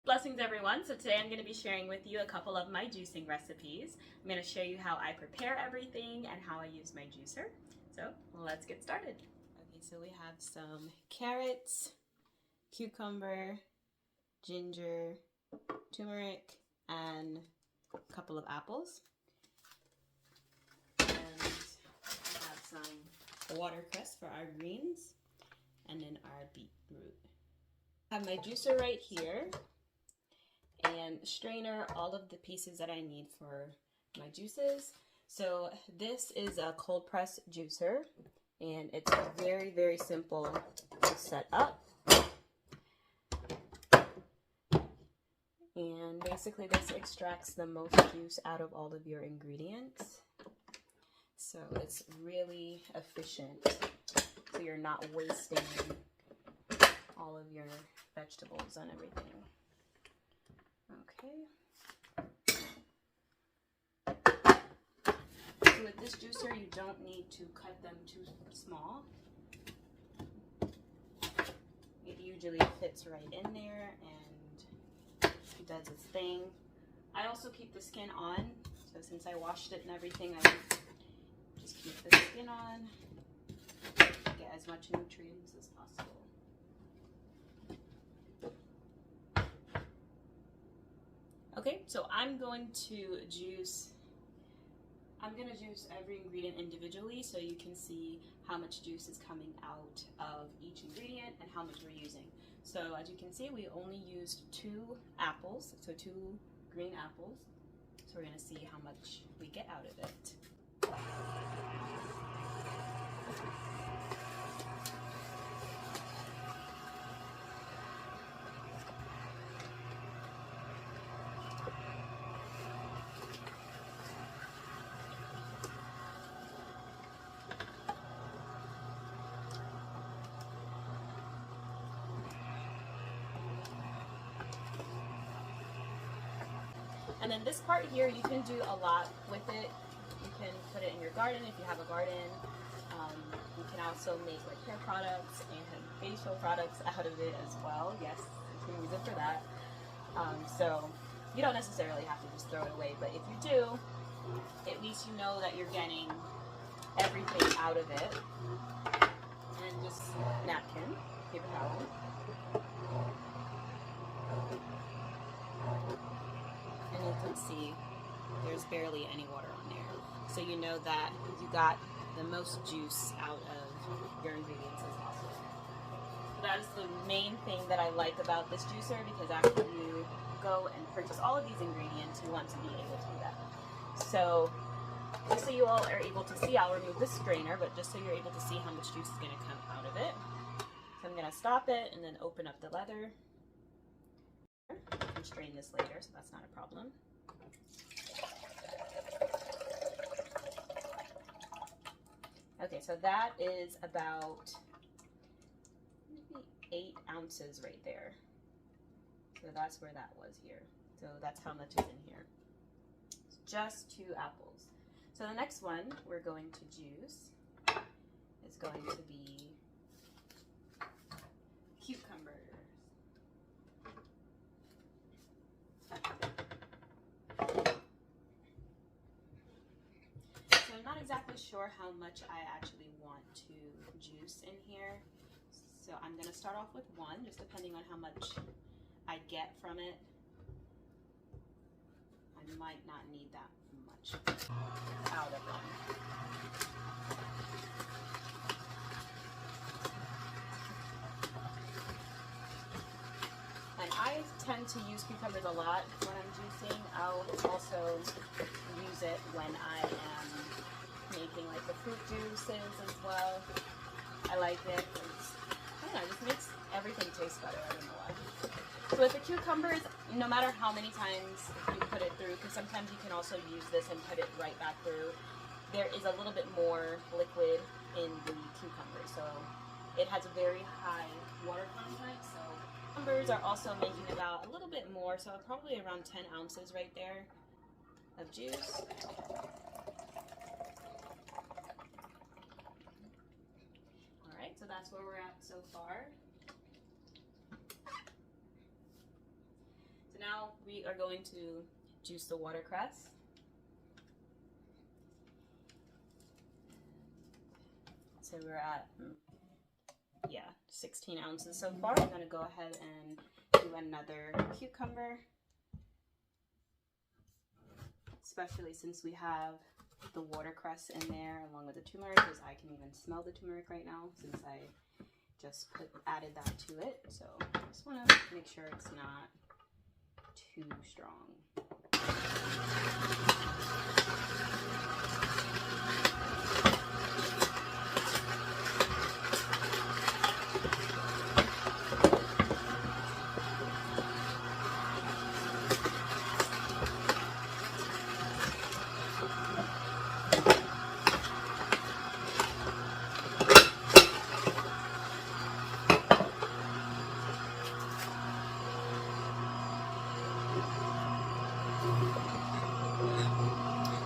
Blessings everyone. So today I'm going to be sharing with you a couple of my juicing recipes. I'm going to show you how I prepare everything and how I use my juicer. So let's get started. Okay, so we have some carrots, cucumber, ginger, turmeric, and a couple of apples. And I have some watercress for our greens and then our beetroot. I have my juicer right here. And strainer, all of the pieces that I need for my juices. So this is a cold press juicer and it's very, very simple to set up. And basically this extracts the most juice out of all of your ingredients. So it's really efficient. So you're not wasting all of your vegetables and everything. Okay. So with this juicer, you don't need to cut them too small. It usually fits right in there and it does its thing. I also keep the skin on, so since I washed it and everything, I just keep the skin on, get as much nutrients as possible. Okay, so I'm going to juice every ingredient individually so you can see how much juice is coming out of each ingredient and how much we're using. So as you can see, we only used 2 apples, so 2 green apples. So we're going to see how much we get out of it. And then this part here, you can do a lot with it. You can put it in your garden if you have a garden. You can also make like hair products and facial products out of it as well. Yes, you can use it for that. So you don't necessarily have to just throw it away, but if you do, at least you know that you're getting everything out of it. And just napkin, paper towel. And you can see there's barely any water on there. So you know that you got the most juice out of your ingredients as possible. So that is the main thing that I like about this juicer, because after you go and purchase all of these ingredients, you want to be able to do that. So just so you all are able to see, I'll remove the strainer, but just so you're able to see how much juice is going to come out of it. So I'm going to stop it and then open up the leather. You can strain this later, so that's not a problem. Okay, so that is about maybe 8 ounces right there. So that's where that was here. So that's how much is in here. It's just 2 apples. So the next one we're going to juice is going to be cucumbers. So I'm not exactly sure how much I actually want to juice in here. So I'm going to start off with 1, just depending on how much I get from it. I might not need that much out of them. And I tend to use cucumbers a lot when I'm juicing. I'll also use it when I am making like the fruit juices as well. I like it. I don't know, it just makes everything taste better. I don't know why. So with the cucumbers, no matter how many times you put it through, because sometimes you can also use this and put it right back through, there is a little bit more liquid in the cucumber. So it has a very high water content. So cucumbers are also making about a little bit more, so probably around 10 ounces right there of juice. Alright, so that's where we're at so far. we are going to juice the watercress. So we're at, 16 ounces so far. I'm gonna go ahead and do another cucumber, especially since we have the watercress in there along with the turmeric, because I can even smell the turmeric right now since I just added that to it. So I just want to make sure it's not too strong.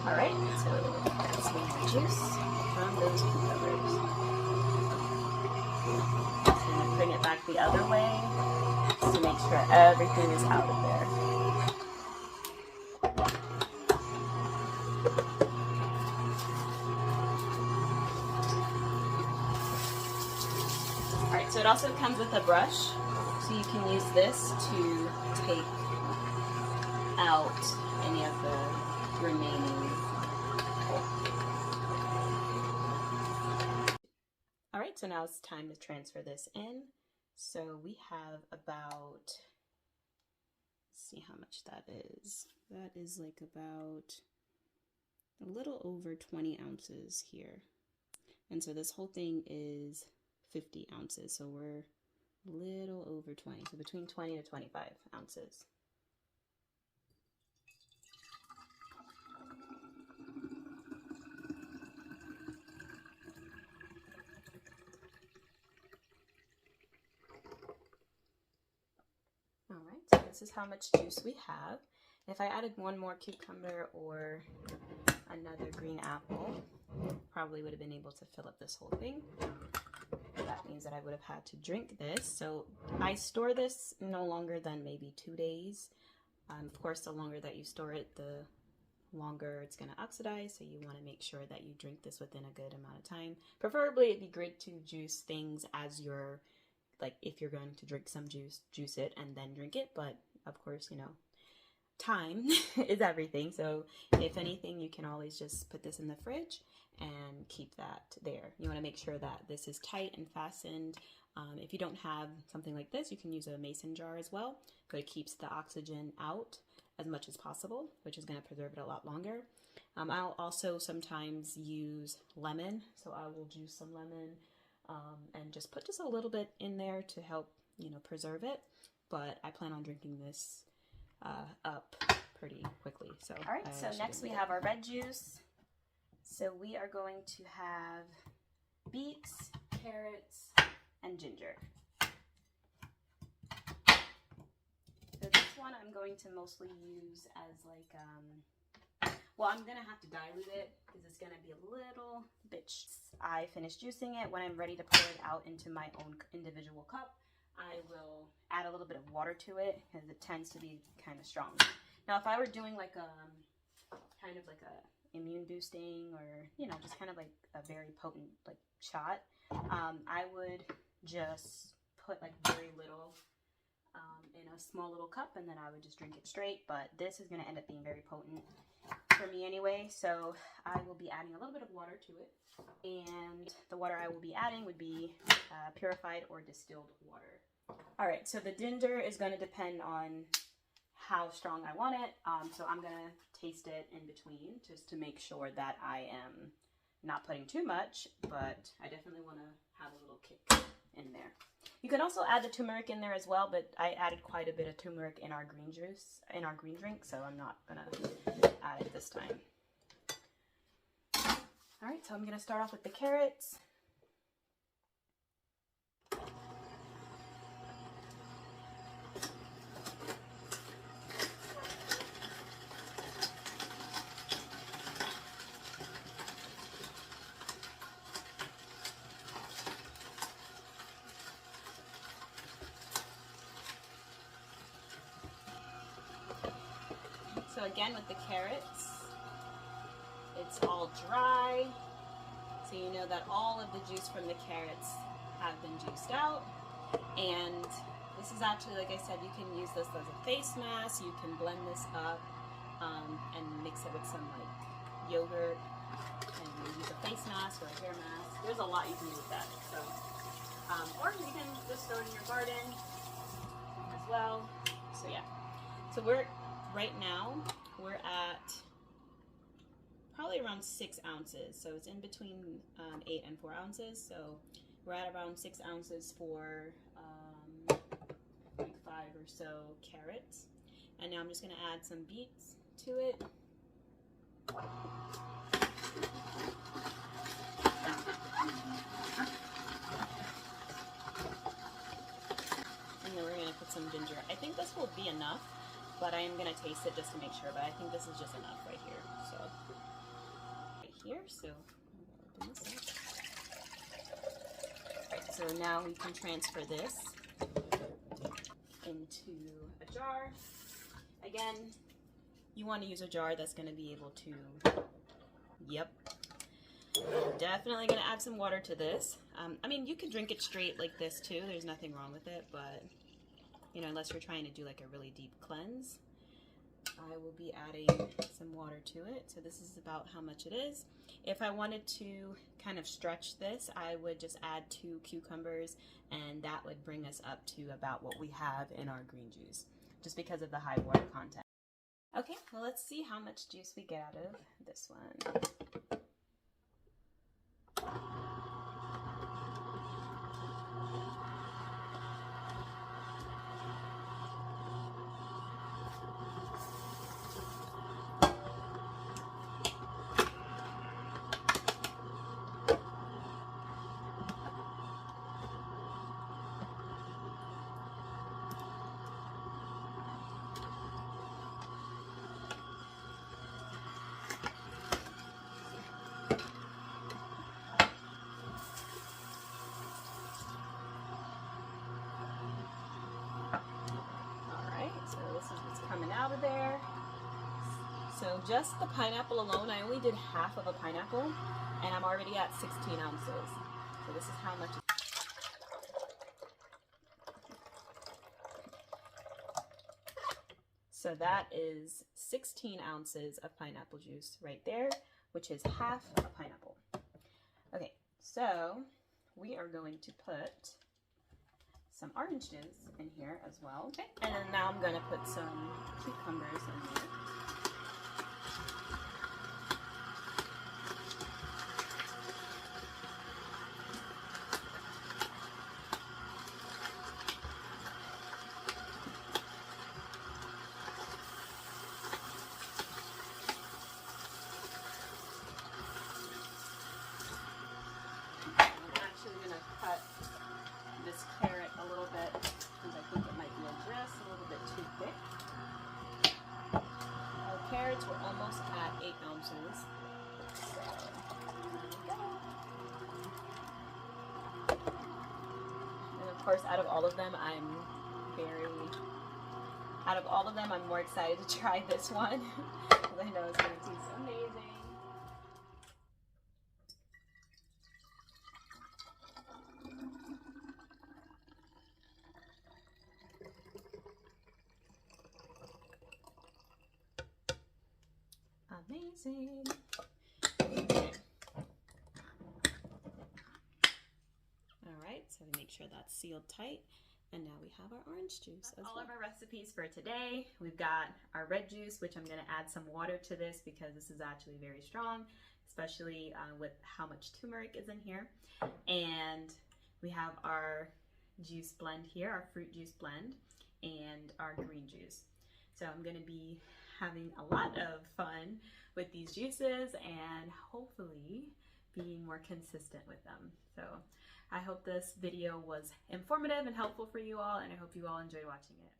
Alright, so that's the juice from those cucumbers. Just going to bring it back the other way to make sure everything is out of there. Alright, so it also comes with a brush, so you can use this to take out any of the remaining. Alright, so now it's time to transfer this in. So we have about, let's see how much that is. That is like about a little over 20 ounces here. And so this whole thing is 50 ounces. So we're a little over 20. So between 20 to 25 ounces. Alright, so this is how much juice we have. If I added one more cucumber or another green apple, probably would have been able to fill up this whole thing. That means that I would have had to drink this. So I store this no longer than maybe 2 days. Of course, the longer that you store it, the longer it's going to oxidize. So you want to make sure that you drink this within a good amount of time. Preferably, it'd be great to juice things as you're, like if you're going to drink some juice, juice it and then drink it. But of course, you know, time is everything. So if anything, you can always just put this in the fridge and keep that there. You want to make sure that this is tight and fastened. If you don't have something like this, you can use a mason jar as well, but it keeps the oxygen out as much as possible, which is going to preserve it a lot longer. I'll also sometimes use lemon, so I will juice some lemon and just put just a little bit in there to help, you know, preserve it. But I plan on drinking this up pretty quickly. So all right, so next we have our red juice. So we are going to have beets, carrots, and ginger. So this one I'm going to mostly use as like, well, I'm going to have to dilute it because it's going to be a little bit. I finished juicing it. When I'm ready to pour it out into my own individual cup, I will add a little bit of water to it because it tends to be kind of strong. Now, if I were doing like a kind of like a immune boosting or, you know, just kind of like a very potent like shot, I would just put like very little in a small little cup and then I would just drink it straight. But this is going to end up being very potent for me anyway, so I will be adding a little bit of water to it, and the water I will be adding would be purified or distilled water. All right, so the ginger is going to depend on how strong I want it, so I'm going to taste it in between just to make sure that I am not putting too much, but I definitely want to have a little kick in there. You can also add the turmeric in there as well, but I added quite a bit of turmeric in our green juice, in our green drink, so I'm not going to add it this time. All right, so I'm going to start off with the carrots. again with the carrots, it's all dry, so you know that all of the juice from the carrots have been juiced out. And this is actually, like I said, you can use this as a face mask. You can blend this up and mix it with some like yogurt, and you use a face mask or a hair mask. There's a lot you can do with that. So, or you can just throw it in your garden as well. So yeah. So right now we're at probably around 6 ounces. So it's in between 8 and 4 ounces. So we're at around 6 ounces for like 5 or so carrots. And now I'm just gonna add some beets to it. And then we're gonna put some ginger. I think this will be enough, but I am gonna taste it just to make sure, but I think this is just enough right here. So here, so I'm gonna open this up. Alright, so now we can transfer this into a jar. Again, you want to use a jar that's going to be able to, yep. Definitely going to add some water to this. I mean, you can drink it straight like this too. There's nothing wrong with it, but you know, unless you're trying to do like a really deep cleanse, I will be adding some water to it. So this is about how much it is. If I wanted to kind of stretch this, I would just add 2 cucumbers, and that would bring us up to about what we have in our green juice, just because of the high water content. Okay, well, let's see how much juice we get out of this one. Coming out of there. So just the pineapple alone, I only did half of a pineapple, and I'm already at 16 ounces. So this is how much. So that is 16 ounces of pineapple juice right there, which is half a pineapple. Okay, so we are going to put some orange juice in here as well. Okay, and then now I'm gonna put some cucumbers in here. I'm actually gonna cut this carrot a little bit because I think it might be just a little bit too thick. Our carrots were almost at 8 ounces. So here we go. And of course, out of all of them, I'm more excited to try this one because I know it's going to taste amazing. Amazing. Okay. All right, so we make sure that's sealed tight. And now we have our orange juice. That's all of our recipes for today. We've got our red juice, which I'm going to add some water to this because this is actually very strong, especially with how much turmeric is in here. And we have our juice blend here, our fruit juice blend, and our green juice. So I'm going to be having a lot of fun with these juices and hopefully being more consistent with them. So I hope this video was informative and helpful for you all, and I hope you all enjoyed watching it.